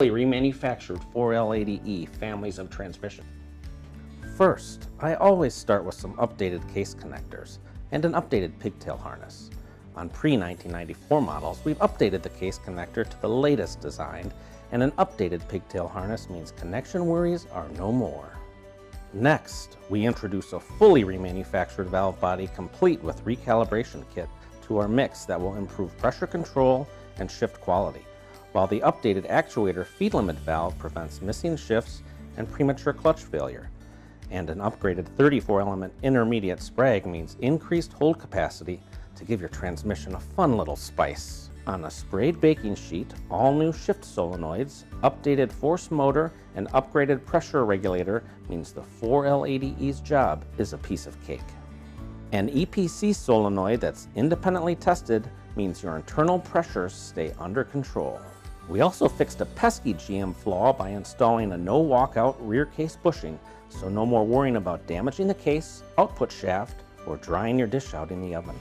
Remanufactured 4L80E families of transmission. First, I always start with some updated case connectors and an updated pigtail harness. On pre-1994 models, we've updated the case connector to the latest design, and an updated pigtail harness means connection worries are no more. Next, we introduce a fully remanufactured valve body complete with recalibration kit to our mix that will improve pressure control and shift quality, while the updated actuator feed limit valve prevents missing shifts and premature clutch failure. And an upgraded 34-element intermediate sprag means increased hold capacity to give your transmission a fun little spice. On a sprayed baking sheet, all new shift solenoids, updated force motor, and upgraded pressure regulator means the 4L80E's job is a piece of cake. An EPC solenoid that's independently tested means your internal pressures stay under control. We also fixed a pesky GM flaw by installing a no walkout rear case bushing, so no more worrying about damaging the case, output shaft, or drying your dish out in the oven.